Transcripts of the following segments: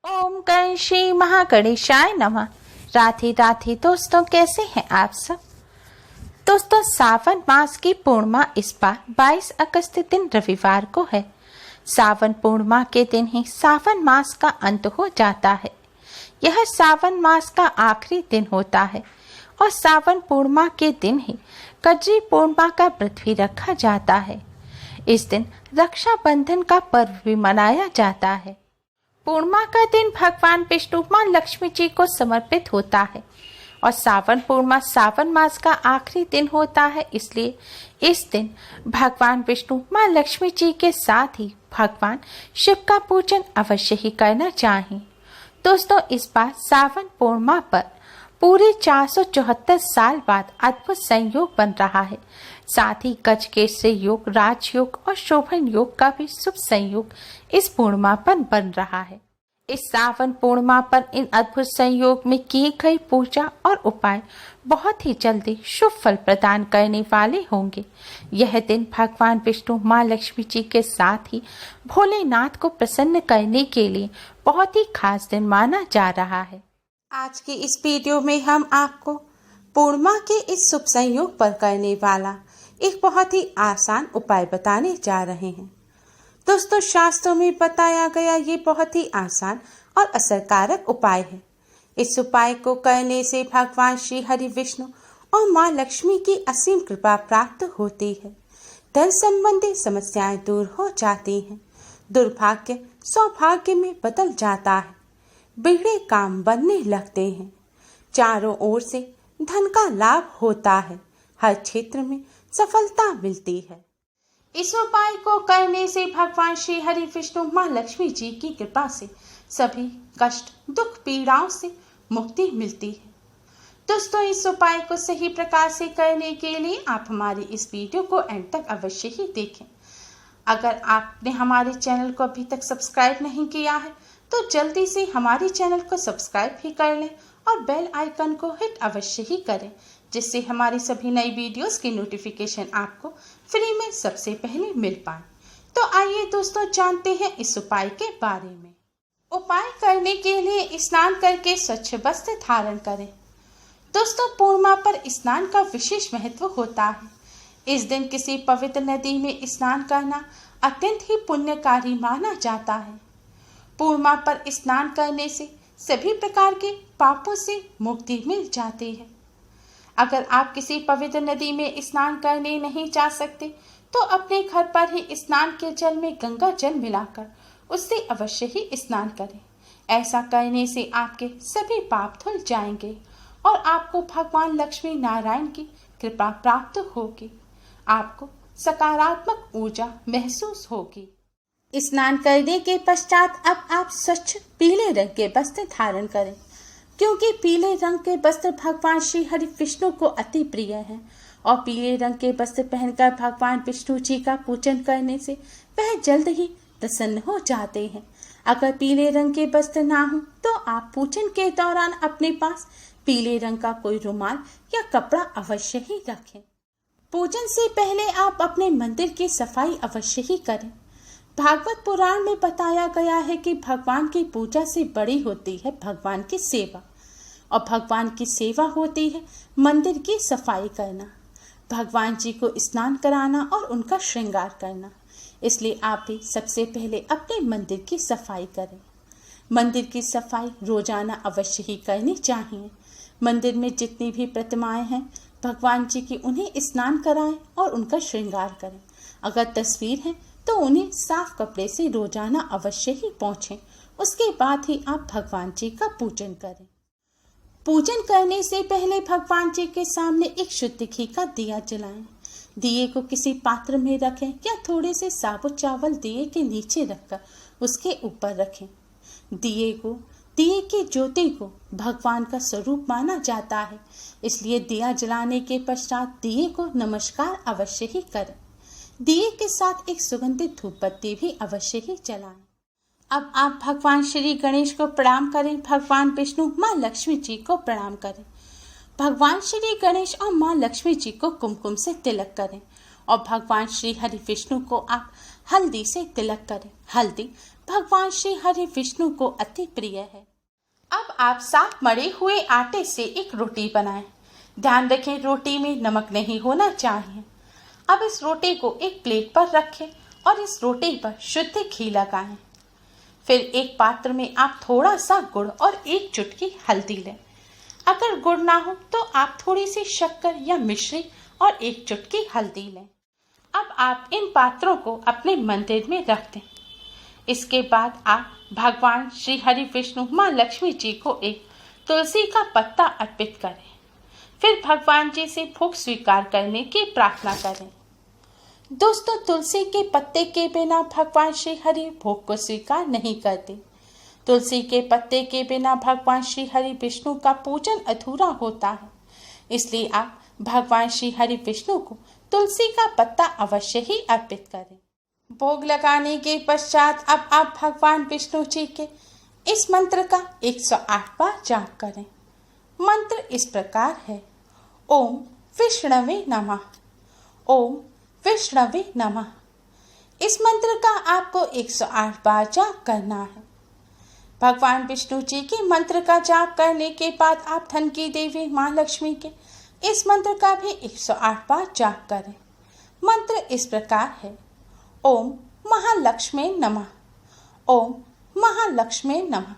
ओम गण श्री महागणेशाय नमः। राधे राधे दोस्तों, कैसे हैं आप सब। दोस्तों, सावन मास की पूर्णिमा इस बार 22 अगस्त दिन रविवार को है। सावन पूर्णिमा के दिन ही सावन मास का अंत हो जाता है। यह सावन मास का आखिरी दिन होता है और सावन पूर्णिमा के दिन ही कजरी पूर्णिमा का व्रत भी रखा जाता है। इस दिन रक्षाबंधन का पर्व भी मनाया जाता है। पूर्णिमा का दिन भगवान विष्णु मां लक्ष्मी जी को समर्पित होता है और सावन पूर्णिमा सावन मास का आखिरी दिन होता है। इसलिए इस दिन भगवान विष्णु मां लक्ष्मी जी के साथ ही भगवान शिव का पूजन अवश्य ही करना चाहिए। दोस्तों, इस बार सावन पूर्णिमा पर पूरे 474 साल बाद अद्भुत संयोग बन रहा है। साथ ही गजकेसरी योग, राजयोग और शोभन योग का भी शुभ संयोग इस पूर्णिमा पर बन रहा है। इस सावन पूर्णिमा पर इन अद्भुत संयोग में किए गए पूजा और उपाय बहुत ही जल्दी शुभ फल प्रदान करने वाले होंगे। यह दिन भगवान विष्णु मां लक्ष्मी जी के साथ ही भोलेनाथ को प्रसन्न करने के लिए बहुत ही खास दिन माना जा रहा है। आज की इस वीडियो में हम आपको पूर्णिमा के इस शुभ संयोग पर करने वाला एक बहुत ही आसान उपाय बताने जा रहे हैं। दोस्तों, शास्त्रों में बताया गया ये बहुत ही आसान और असरकारक उपाय है। इस उपाय को करने से भगवान श्री हरि विष्णु और मां लक्ष्मी की असीम कृपा प्राप्त होती है। धन संबंधी समस्याएं दूर हो जाती हैं। दुर्भाग्य सौभाग्य में बदल जाता है। बिगड़े काम बनने लगते हैं। चारों ओर से धन का लाभ होता है। हर क्षेत्र में सफलता मिलती है। इस उपाय को करने से भगवान श्री हरि विष्णु मां लक्ष्मी जी की कृपा से सभी कष्ट, दुख, पीड़ाओं से मुक्ति मिलती है। दोस्तों, इस उपाय को सही प्रकार से करने के लिए आप हमारी इस वीडियो को एंड तक अवश्य ही देखें। अगर आपने हमारे चैनल को अभी तक सब्सक्राइब नहीं किया है तो जल्दी से हमारे चैनल को सब्सक्राइब भी कर लें और बेल आइकन को हिट अवश्य ही करें, जिससे हमारी सभी नई वीडियोस की नोटिफिकेशन आपको फ्री में सबसे पहले मिल पाए। तो आइए दोस्तों, जानते हैं इस उपाय के बारे में। उपाय करने के लिए स्नान करके स्वच्छ वस्त्र धारण करें। दोस्तों, पूर्णिमा पर स्नान का विशेष महत्व होता है। इस दिन किसी पवित्र नदी में स्नान करना अत्यंत ही पुण्यकारी माना जाता है। पूर्णिमा पर स्नान करने से सभी प्रकार के पापों से मुक्ति मिल जाती है। अगर आप किसी पवित्र नदी में स्नान करने नहीं जा सकते तो अपने घर पर ही स्नान के जल में गंगा जल मिलाकर उससे अवश्य ही स्नान करें। ऐसा करने से आपके सभी पाप धुल जाएंगे और आपको भगवान लक्ष्मी नारायण की कृपा प्राप्त होगी। आपको सकारात्मक ऊर्जा महसूस होगी। स्नान करने के पश्चात अब आप स्वच्छ पीले रंग के वस्त्र धारण करें, क्योंकि पीले रंग के वस्त्र भगवान श्री हरि विष्णु को अति प्रिय हैं और पीले रंग के वस्त्र पहनकर भगवान विष्णु जी का पूजन करने से वह जल्द ही प्रसन्न हो जाते हैं। अगर पीले रंग के वस्त्र ना हो तो आप पूजन के दौरान अपने पास पीले रंग का कोई रुमाल या कपड़ा अवश्य ही रखें। पूजन से पहले आप अपने मंदिर की सफाई अवश्य ही करें। भागवत पुराण में बताया गया है कि भगवान की पूजा से बड़ी होती है भगवान की सेवा और भगवान की सेवा होती है मंदिर की सफाई करना, भगवान जी को स्नान कराना और उनका श्रृंगार करना। इसलिए आप भी सबसे पहले अपने मंदिर की सफाई करें। मंदिर की सफाई रोजाना अवश्य ही करनी चाहिए। मंदिर में जितनी भी प्रतिमाएं हैं भगवान जी की, उन्हें स्नान कराएं और उनका श्रृंगार करें। अगर तस्वीर है तो उन्हें साफ कपड़े से रोजाना अवश्य ही पोंछें। उसके बाद ही आप भगवान जी का पूजन करें। पूजन करने से पहले भगवान जी के सामने एक शुद्ध घी का दिया जलाएं। दिए को किसी पात्र में रखें या थोड़े से साबुत चावल दिए के नीचे रखकर उसके ऊपर रखें। दिए की ज्योति को भगवान का स्वरूप माना जाता है, इसलिए दिया जलाने के पश्चात दिए को नमस्कार अवश्य ही करें। दिए के साथ एक सुगंधित धूप बत्ती भी अवश्य ही जलाएं। अब आप भगवान श्री गणेश को प्रणाम करें, भगवान विष्णु मां लक्ष्मी जी को प्रणाम करें। भगवान श्री गणेश और मां लक्ष्मी जी को कुमकुम से तिलक करें और भगवान श्री हरि विष्णु को आप हल्दी से तिलक करें। हल्दी भगवान श्री हरि विष्णु को अति प्रिय है। अब आप साफ मढ़े हुए आटे से एक रोटी बनाएं। ध्यान रखें रोटी में नमक नहीं होना चाहिए। अब इस रोटी को एक प्लेट पर रखें और इस रोटी पर शुद्ध घी लगाएं। फिर एक पात्र में आप थोड़ा सा गुड़ और एक चुटकी हल्दी लें। अगर गुड़ ना हो तो आप थोड़ी सी शक्कर या मिश्री और एक चुटकी हल्दी लें। अब आप इन पात्रों को अपने मंदिर में रख दें। इसके बाद आप भगवान श्री हरि विष्णु माँ लक्ष्मी जी को एक तुलसी का पत्ता अर्पित करें। फिर भगवान जी से भोग स्वीकार करने की प्रार्थना करें। दोस्तों, तुलसी के पत्ते के बिना भगवान श्री हरि भोग को स्वीकार नहीं करते। तुलसी के पत्ते के बिना भगवान श्री हरि विष्णु का पूजन अधूरा होता है। इसलिए आप भगवान श्री हरि विष्णु को तुलसी का पत्ता अवश्य ही अर्पित करें। भोग लगाने के पश्चात अब आप भगवान विष्णु जी के इस मंत्र का 108 बार जाप करें। मंत्र इस प्रकार है। ओम विष्णवे नमः। ओम विष्णवे नमः। इस मंत्र का आपको 108 बार जाप करना है। भगवान विष्णु जी के मंत्र का जाप करने के बाद आप धन की देवी माँ लक्ष्मी के इस मंत्र का भी 108 बार जाप करें। मंत्र इस प्रकार है। ओम महालक्ष्मी नमः। ओम महालक्ष्मी नमः।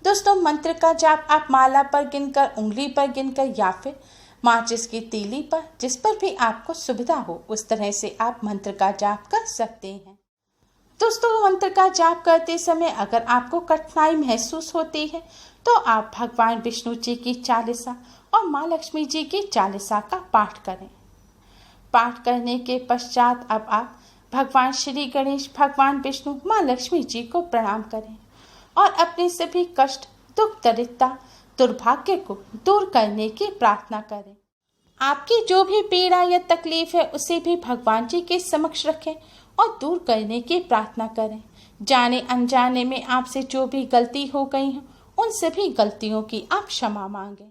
दोस्तों, मंत्र का जाप आप माला पर गिनकर, उंगली पर गिनकर या फिर माचिस की तीली पर, जिस पर भी आपको सुविधा हो उस तरह से आप मंत्र का जाप कर सकते हैं। दोस्तों, मंत्र का जाप करते समय अगर आपको कठिनाई महसूस होती है तो आप भगवान विष्णु जी की चालीसा और माँ लक्ष्मी जी की चालीसा का पाठ करें। पाठ करने के पश्चात अब आप भगवान श्री गणेश, भगवान विष्णु, माँ लक्ष्मी जी को प्रणाम करें और अपने सभी कष्ट, दुख, दरिद्रता, दुर्भाग्य को दूर करने की प्रार्थना करें। आपकी जो भी पीड़ा या तकलीफ है उसे भी भगवान जी के समक्ष रखें और दूर करने की प्रार्थना करें। जाने अनजाने में आपसे जो भी गलती हो गई है उन सभी गलतियों की आप क्षमा मांगें।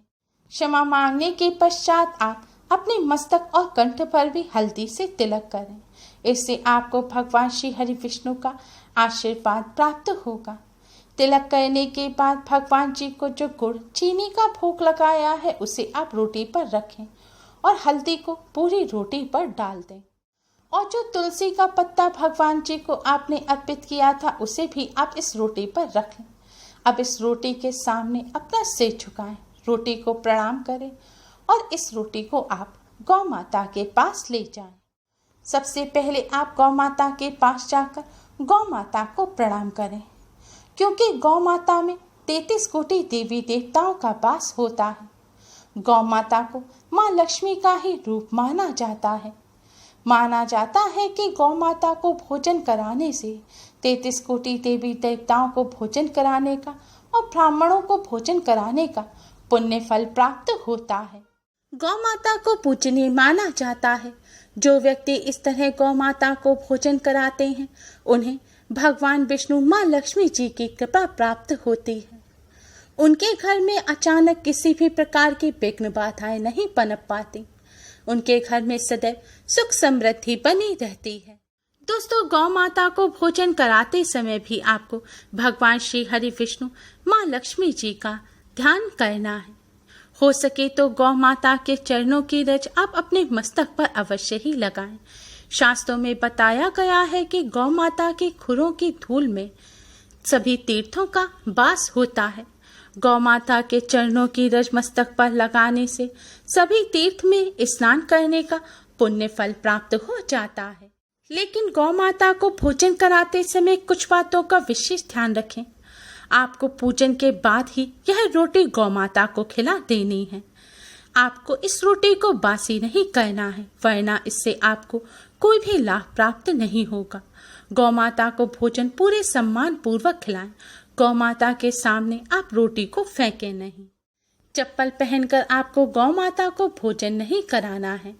क्षमा मांगने के पश्चात आप अपने मस्तक और कंठ पर भी हल्दी से तिलक करें। इससे आपको भगवान श्री हरि विष्णु का आशीर्वाद प्राप्त होगा। तिलक करने के बाद भगवान जी को जो गुड़, चीनी का भोग लगाया है उसे आप रोटी पर रखें और हल्दी को पूरी रोटी पर डाल दें। और जो तुलसी का पत्ता भगवान जी को आपने अर्पित किया था उसे भी आप इस रोटी पर रख लें। अब इस रोटी के सामने अपना सिर झुकाएं, रोटी को प्रणाम करें और इस रोटी को आप गौ माता के पास ले जाएं। सबसे पहले आप गौ माता के पास जाकर गौ माता को प्रणाम करें, क्योंकि गौ माता में 33 कोटि देवी देवताओं का वास होता है। गौ माता को माँ लक्ष्मी का ही रूप माना जाता है। माना जाता है कि गौ माता को भोजन कराने से 33 कोटि देवी देवताओं को भोजन कराने का और ब्राह्मणों को भोजन कराने का पुण्य फल प्राप्त होता है। गौ माता को पूजनीय माना जाता है। जो व्यक्ति इस तरह गौ माता को भोजन कराते हैं उन्हें भगवान विष्णु, माँ लक्ष्मी जी की कृपा प्राप्त होती है। उनके घर में अचानक किसी भी प्रकार की विघ्न बाधाएं नहीं पनप पाती। उनके घर में सदैव सुख समृद्धि बनी रहती है। दोस्तों, गौ माता को भोजन कराते समय भी आपको भगवान श्री हरि विष्णु, माँ लक्ष्मी जी का ध्यान करना है। हो सके तो गौ माता के चरणों की रज आप अपने मस्तक पर अवश्य ही लगाएं। शास्त्रों में बताया गया है कि गौ माता के खुरों की धूल में सभी तीर्थों का वास होता है। गौ माता के चरणों की रज मस्तक पर लगाने से सभी तीर्थ में स्नान करने का पुण्य फल प्राप्त हो जाता है। लेकिन गौ माता को भोजन कराते समय कुछ बातों का विशेष ध्यान रखें। आपको पूजन के बाद ही यह रोटी गौ माता को खिला देनी है। आपको इस रोटी को बासी नहीं करना है, वरना इससे आपको कोई भी लाभ प्राप्त नहीं होगा। गौ माता को भोजन पूरे सम्मान पूर्वक खिलाएं। गौ माता के सामने आप रोटी को फेंकें नहीं। चप्पल पहनकर आपको गौ माता को भोजन नहीं कराना है।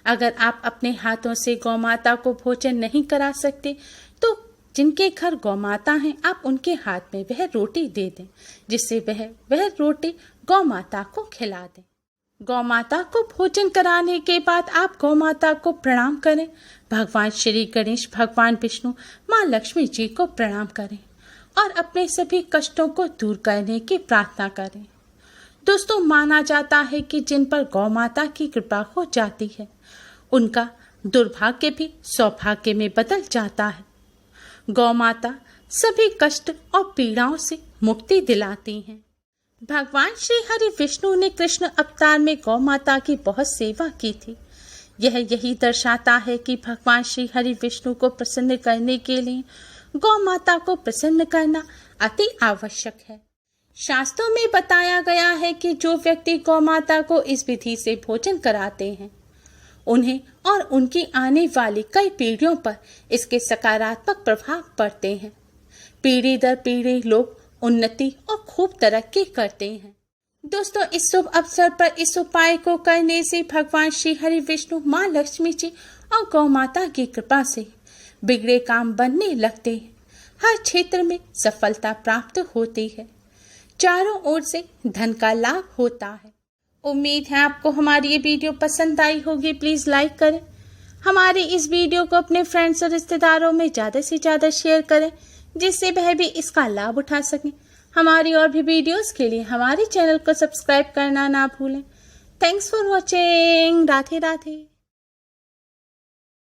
अगर आप अपने हाथों से गौ माता को भोजन नहीं करा सकते तो जिनके घर गौ माता हैं आप उनके हाथ में वह रोटी दे दें, जिससे वह रोटी गौ माता को खिला दें। गौ माता को भोजन कराने के बाद आप गौ माता को प्रणाम करें। भगवान श्री गणेश, भगवान विष्णु, माँ लक्ष्मी जी को प्रणाम करें और अपने सभी कष्टों को दूर करने की प्रार्थना करें। दोस्तों, माना जाता है कि जिन पर गौ माता की कृपा हो जाती है उनका दुर्भाग्य भी सौभाग्य में बदल जाता है। गौ माता सभी कष्ट और पीड़ाओं से मुक्ति दिलाती हैं। भगवान श्री हरि विष्णु ने कृष्ण अवतार में गौ माता की बहुत सेवा की थी। यह यही दर्शाता है कि भगवान श्री हरि विष्णु को प्रसन्न करने के लिए गौ माता को प्रसन्न करना अति आवश्यक है। शास्त्रों में बताया गया है कि जो व्यक्ति गौ माता को इस विधि से भोजन कराते हैं उन्हें और उनकी आने वाली कई पीढ़ियों पर इसके सकारात्मक प्रभाव पड़ते हैं। पीढ़ी दर पीढ़ी लोग उन्नति और खूब तरक्की करते हैं। दोस्तों, इस शुभ अवसर पर इस उपाय को करने से भगवान श्री हरि विष्णु, माँ लक्ष्मी जी और गौ माता की कृपा से बिगड़े काम बनने लगते हैं। हर क्षेत्र में सफलता प्राप्त होती है। चारों ओर से धन का लाभ होता है। उम्मीद है आपको हमारी ये वीडियो पसंद आई होगी। प्लीज़ लाइक करें। हमारे इस वीडियो को अपने फ्रेंड्स और रिश्तेदारों में ज़्यादा से ज़्यादा शेयर करें जिससे वह भी इसका लाभ उठा सकें। हमारी और भी वीडियोस के लिए हमारे चैनल को सब्सक्राइब करना ना भूलें। Thanks for watching. Radhe Radhe.